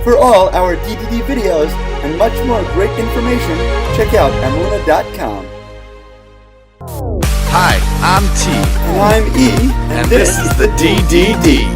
For all our DDD videos and much more great information, check out Emunah.com. Hi, I'm T. And I'm E. And this is the DDD.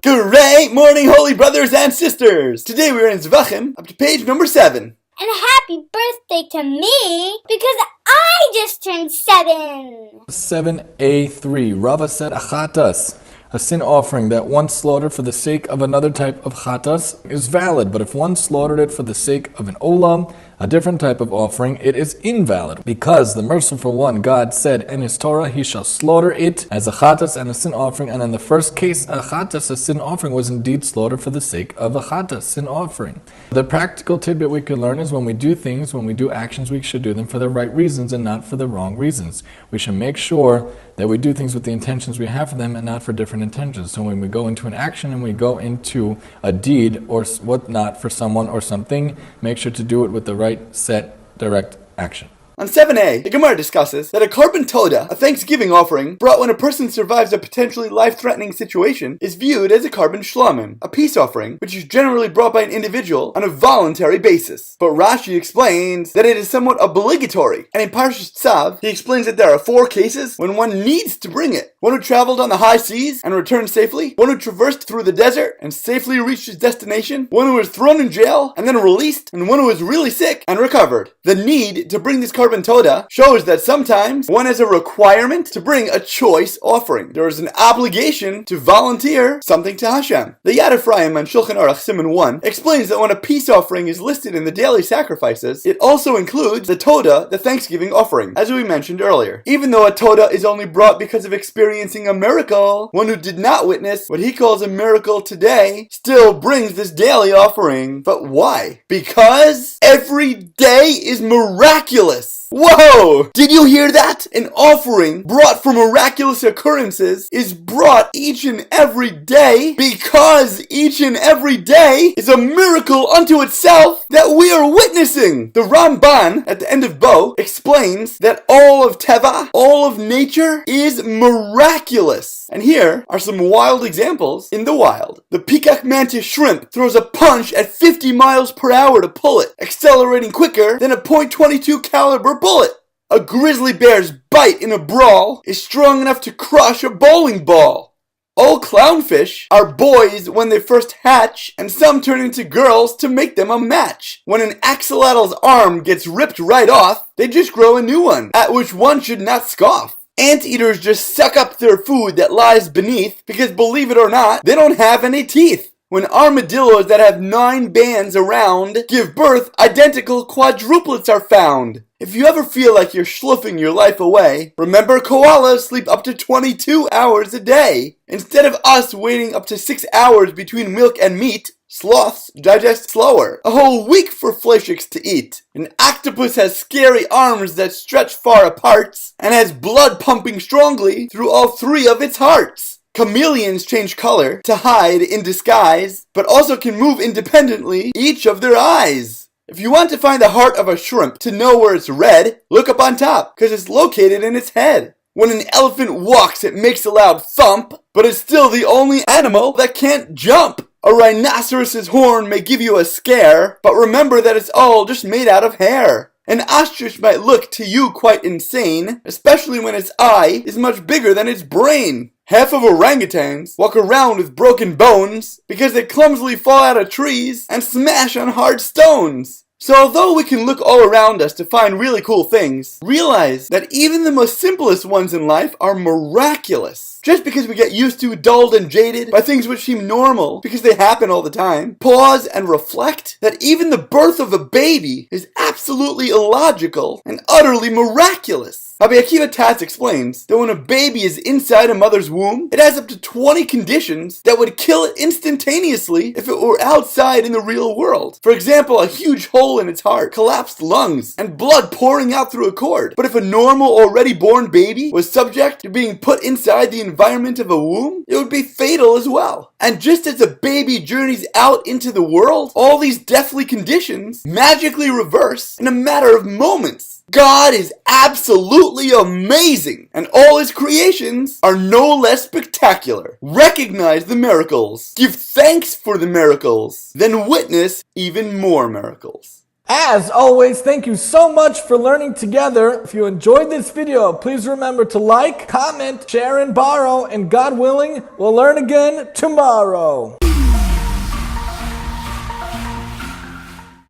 Great morning, holy brothers and sisters! Today we are in Zevachim, up to page number 7. And happy birthday to me, because I just turned 7. 7a3. Rava said achatas, a sin offering that one slaughtered for the sake of another type of chatas, is valid, but if one slaughtered it for the sake of an olam, a different type of offering, it is invalid, because the merciful one, God, said in his Torah, he shall slaughter it as a chatas and a sin offering, and in the first case, a chatas, a sin offering, was indeed slaughtered for the sake of a chatas, sin offering. The practical tidbit we could learn is when we do things, when we do actions, we should do them for the right reasons and not for the wrong reasons. We should make sure that we do things with the intentions we have for them and not for different intentions. So when we go into an action and we go into a deed or whatnot for someone or something, make sure to do it with the right, set, direct action. On 7a, the Gemara discusses that a korban toda, a thanksgiving offering, brought when a person survives a potentially life-threatening situation, is viewed as a korban shlamim, a peace offering, which is generally brought by an individual on a voluntary basis. But Rashi explains that it is somewhat obligatory, and in Parshas Tzav, he explains that there are 4 cases when one needs to bring it. One who traveled on the high seas and returned safely, one who traversed through the desert and safely reached his destination, one who was thrown in jail and then released, and one who was really sick and recovered. The need to bring this korban toda shows that sometimes one has a requirement to bring a choice offering. There is an obligation to volunteer something to Hashem. The Yad Ephraim on Shulchan Aruch Siman 1 explains that when a peace offering is listed in the daily sacrifices, it also includes the toda, the thanksgiving offering, as we mentioned earlier. Even though a toda is only brought because of experiencing a miracle, one who did not witness what he calls a miracle today still brings this daily offering. But why? Because every day is miraculous. Whoa! Did you hear that? An offering brought for miraculous occurrences is brought each and every day because each and every day is a miracle unto itself that we are witnessing. The Ramban at the end of Bo explains that all of Teva, all of nature is miraculous. And here are some wild examples in the wild. The peacock mantis shrimp throws a punch at 50 miles per hour to pull it, accelerating quicker than a .22 caliber bullet. A grizzly bear's bite in a brawl is strong enough to crush a bowling ball. All clownfish are boys when they first hatch, and some turn into girls to make them a match. When an axolotl's arm gets ripped right off, they just grow a new one, at which one should not scoff. Anteaters just suck up their food that lies beneath because, believe it or not, they don't have any teeth. When armadillos that have 9 bands around give birth, identical quadruplets are found. If you ever feel like you're schluffing your life away, remember koalas sleep up to 22 hours a day. Instead of us waiting up to 6 hours between milk and meat, sloths digest slower. A whole week for fleischiks to eat. An octopus has scary arms that stretch far apart and has blood pumping strongly through all 3 of its hearts. Chameleons change color to hide in disguise, but also can move independently each of their eyes. If you want to find the heart of a shrimp to know where it's red, look up on top, because it's located in its head. When an elephant walks, it makes a loud thump, but it's still the only animal that can't jump. A rhinoceros's horn may give you a scare, but remember that it's all just made out of hair. An ostrich might look to you quite insane, especially when its eye is much bigger than its brain. Half of orangutans walk around with broken bones because they clumsily fall out of trees and smash on hard stones. So although we can look all around us to find really cool things, realize that even the most simplest ones in life are miraculous. Just because we get used to, dulled, and jaded by things which seem normal because they happen all the time, pause and reflect that even the birth of a baby is absolutely illogical and utterly miraculous. Rabbi Akiva Tatz explains that when a baby is inside a mother's womb, it has up to 20 conditions that would kill it instantaneously if it were outside in the real world. For example, a huge hole in its heart, collapsed lungs, and blood pouring out through a cord. But if a normal, already born baby was subject to being put inside the environment of a womb, it would be fatal as well. And just as a baby journeys out into the world, all these deathly conditions magically reverse in a matter of moments. God is absolutely amazing, and all His creations are no less spectacular. Recognize the miracles, give thanks for the miracles, then witness even more miracles. As always, thank you so much for learning together. If you enjoyed this video, please remember to like, comment, share, and borrow, and God willing, we'll learn again tomorrow.